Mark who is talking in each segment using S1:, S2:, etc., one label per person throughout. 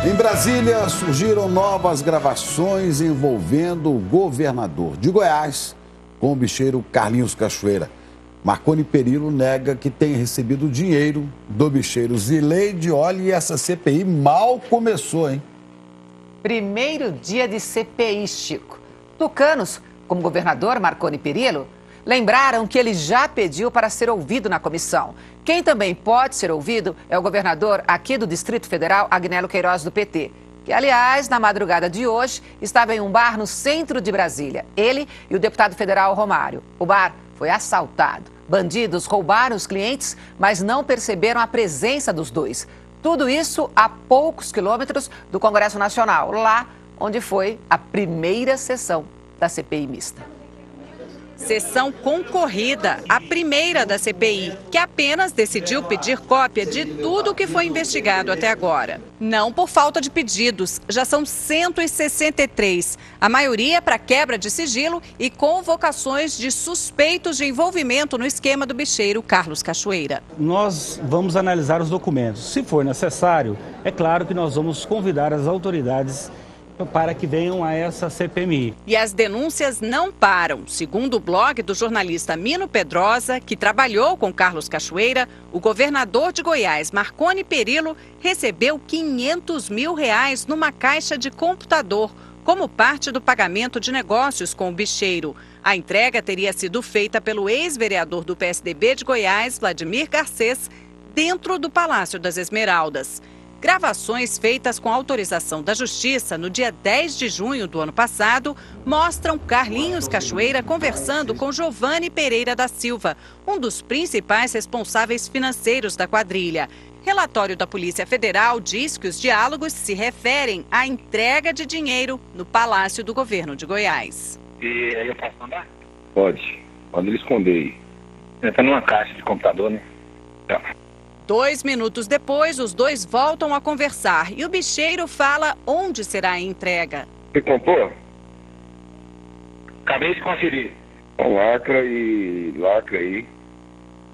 S1: Em Brasília, surgiram novas gravações envolvendo o governador de Goiás com o bicheiro Carlinhos Cachoeira. Marconi Perillo nega que tenha recebido dinheiro do bicheiro Zileide. Olha, e essa CPI mal começou, hein?
S2: Primeiro dia de CPI, Chico. Tucanos, como governador Marconi Perillo, lembraram que ele já pediu para ser ouvido na comissão. Quem também pode ser ouvido é o governador aqui do Distrito Federal, Agnello Queiroz, do PT, que, aliás, na madrugada de hoje, estava em um bar no centro de Brasília. Ele e o deputado federal Romário. O bar foi assaltado. Bandidos roubaram os clientes, mas não perceberam a presença dos dois. Tudo isso a poucos quilômetros do Congresso Nacional, lá onde foi a primeira sessão da CPI mista.
S3: Sessão concorrida, a primeira da CPI, que apenas decidiu pedir cópia de tudo o que foi investigado até agora. Não por falta de pedidos, já são 163, a maioria para quebra de sigilo e convocações de suspeitos de envolvimento no esquema do bicheiro Carlos Cachoeira.
S4: Nós vamos analisar os documentos. Se for necessário, é claro que nós vamos convidar as autoridades para que venham a essa CPMI.
S3: E as denúncias não param. Segundo o blog do jornalista Mino Pedrosa, que trabalhou com Carlos Cachoeira, o governador de Goiás, Marconi Perillo, recebeu R$500 mil numa caixa de computador, como parte do pagamento de negócios com o bicheiro. A entrega teria sido feita pelo ex-vereador do PSDB de Goiás, Vladimir Garcês, dentro do Palácio das Esmeraldas. Gravações feitas com autorização da Justiça no dia 10 de junho do ano passado mostram Carlinhos Cachoeira conversando com Giovanni Pereira da Silva, um dos principais responsáveis financeiros da quadrilha. Relatório da Polícia Federal diz que os diálogos se referem à entrega de dinheiro no Palácio do Governo de Goiás.
S5: E aí eu posso andar? Pode. Pode ele esconder aí. Está numa caixa de computador, né? Tá.
S3: 2 minutos depois, os dois voltam a conversar e o bicheiro fala onde será a entrega.
S5: Você comprou? Acabei de conferir. Então lacra aí.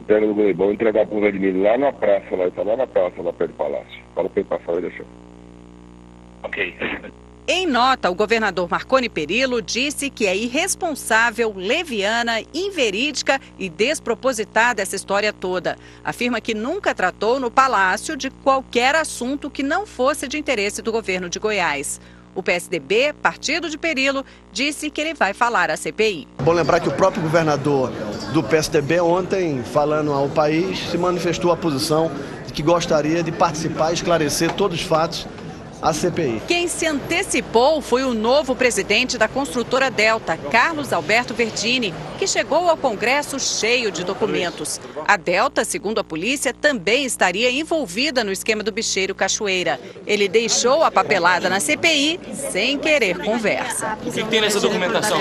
S5: Pega no Gleibão e entregar pro Vladimir lá na praça, lá, tá lá na praça, lá perto do palácio. Fala pra ele passar e deixar. Ok.
S3: Em nota, o governador Marconi Perillo disse que é irresponsável, leviana, inverídica e despropositada essa história toda. Afirma que nunca tratou no Palácio de qualquer assunto que não fosse de interesse do governo de Goiás. O PSDB, partido de Perillo, disse que ele vai falar à CPI.
S6: Bom lembrar que o próprio governador do PSDB ontem, falando ao país, se manifestou a posição de que gostaria de participar e esclarecer todos os fatos a CPI.
S3: Quem se antecipou foi o novo presidente da construtora Delta, Carlos Alberto Verdini, que chegou ao Congresso cheio de documentos. A Delta, segundo a polícia, também estaria envolvida no esquema do bicheiro Cachoeira. Ele deixou a papelada na CPI sem querer conversa.
S7: O que tem nessa documentação?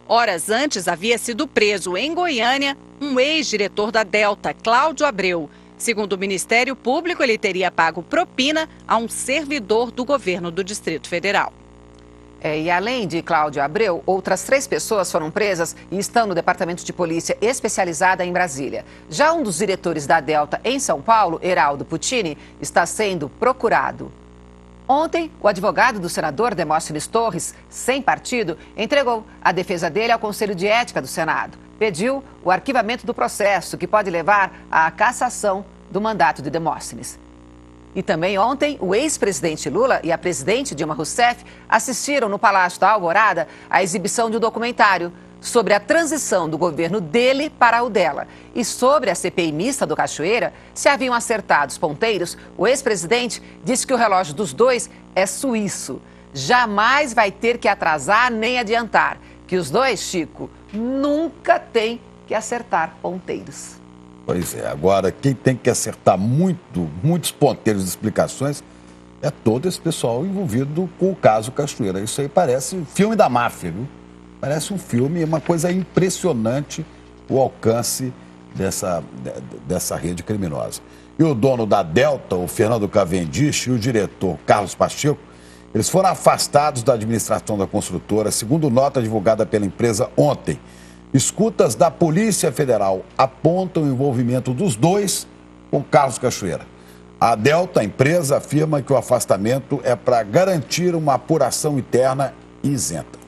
S3: Horas antes havia sido preso em Goiânia um ex-diretor da Delta, Cláudio Abreu. Segundo o Ministério Público, ele teria pago propina a um servidor do governo do Distrito Federal.
S2: E além de Cláudio Abreu, outras 3 pessoas foram presas e estão no Departamento de Polícia Especializada em Brasília. Já um dos diretores da Delta em São Paulo, Heraldo Puccini, está sendo procurado. Ontem, o advogado do senador Demóstenes Torres, sem partido, entregou a defesa dele ao Conselho de Ética do Senado. Pediu o arquivamento do processo, que pode levar à cassação do mandato de Demóstenes. E também ontem, o ex-presidente Lula e a presidente Dilma Rousseff assistiram no Palácio da Alvorada à exibição de um documentário sobre a transição do governo dele para o dela. E sobre a CPI mista do Cachoeira, se haviam acertado os ponteiros, o ex-presidente disse que o relógio dos dois é suíço. Jamais vai ter que atrasar nem adiantar. Que os dois, Chico, nunca tem que acertar ponteiros.
S1: Pois é, agora quem tem que acertar muitos ponteiros de explicações é todo esse pessoal envolvido com o caso Cachoeira. Isso aí parece um filme da máfia, viu? Parece um filme, é uma coisa impressionante o alcance dessa rede criminosa. E o dono da Delta, o Fernando Cavendish, e o diretor Carlos Pacheco, eles foram afastados da administração da construtora, segundo nota divulgada pela empresa ontem. Escutas da Polícia Federal apontam o envolvimento dos dois com Carlos Cachoeira. A Delta, a empresa, afirma que o afastamento é para garantir uma apuração interna e isenta.